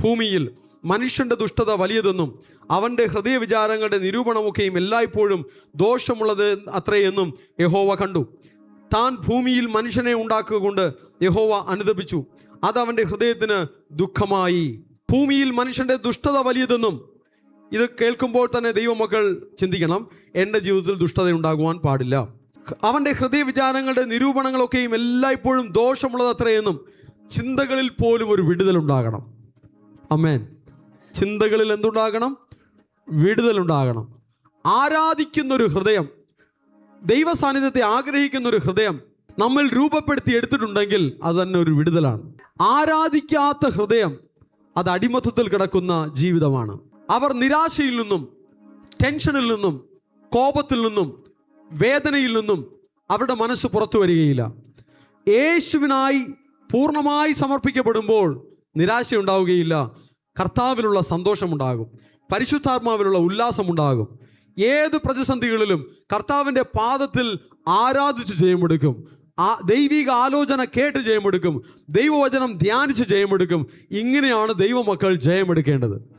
ഭൂമിയിൽ മനുഷ്യന്റെ ദുഷ്ടത വലിയതെന്നും അവൻ്റെ ഹൃദയവിചാരങ്ങളുടെ നിരൂപണമൊക്കെയും എല്ലായ്പ്പോഴും ദോഷമുള്ളത് അത്രയെന്നും യഹോവ കണ്ടു. താൻ ഭൂമിയിൽ മനുഷ്യനെ ഉണ്ടാക്കുക കൊണ്ട് യഹോവ അനുതപിച്ചു. അത് അവൻ്റെ ഹൃദയത്തിന് ദുഃഖമായി. ഭൂമിയിൽ മനുഷ്യന്റെ ദുഷ്ടത വലിയതെന്നും, ഇത് കേൾക്കുമ്പോൾ തന്നെ ദൈവമക്കൾ ചിന്തിക്കണം, എൻ്റെ ജീവിതത്തിൽ ദുഷ്ടത ഉണ്ടാകുവാൻ പാടില്ല. അവൻ്റെ ഹൃദയവിചാരങ്ങളുടെ നിരൂപണങ്ങളൊക്കെയും എല്ലായ്പ്പോഴും ദോഷമുള്ളത് അത്രയെന്നും, ചിന്തകളിൽ പോലും ഒരു വിടുതലുണ്ടാകണം. ആമേൻ. ചിന്തകളിൽ എന്തുണ്ടാകണം? വിടുതലുണ്ടാകണം. ആരാധിക്കുന്നൊരു ഹൃദയം, ദൈവ സാന്നിധ്യത്തെ ആഗ്രഹിക്കുന്നൊരു ഹൃദയം നമ്മൾ രൂപപ്പെടുത്തി എടുത്തിട്ടുണ്ടെങ്കിൽ അത് തന്നെ ഒരു വിടുതലാണ്. ആരാധിക്കാത്ത ഹൃദയം അത് അടിമത്തത്തിൽ കിടക്കുന്ന ജീവിതമാണ്. അവർ നിരാശയിൽ നിന്നും, ടെൻഷനിൽ നിന്നും, കോപത്തിൽ നിന്നും, വേദനയിൽ നിന്നും അവരുടെ മനസ്സ് പുറത്തു വരികയില്ല. യേശുവിനായി പൂർണ്ണമായി സമർപ്പിക്കപ്പെടുമ്പോൾ നിരാശ ഉണ്ടാവുകയില്ല. കർത്താവിലുള്ള സന്തോഷമുണ്ടാകും, പരിശുദ്ധാത്മാവിലുള്ള ഉല്ലാസമുണ്ടാകും. ഏത് പ്രതിസന്ധികളിലും കർത്താവിൻ്റെ പാദത്തിൽ ആരാധിച്ച് ജയമെടുക്കും. ദൈവിക ആലോചന കേട്ട് ജയമെടുക്കും. ദൈവവചനം ധ്യാനിച്ച് ജയമെടുക്കും. ഇങ്ങനെയാണ് ദൈവമക്കൾ ജയമെടുക്കേണ്ടത്.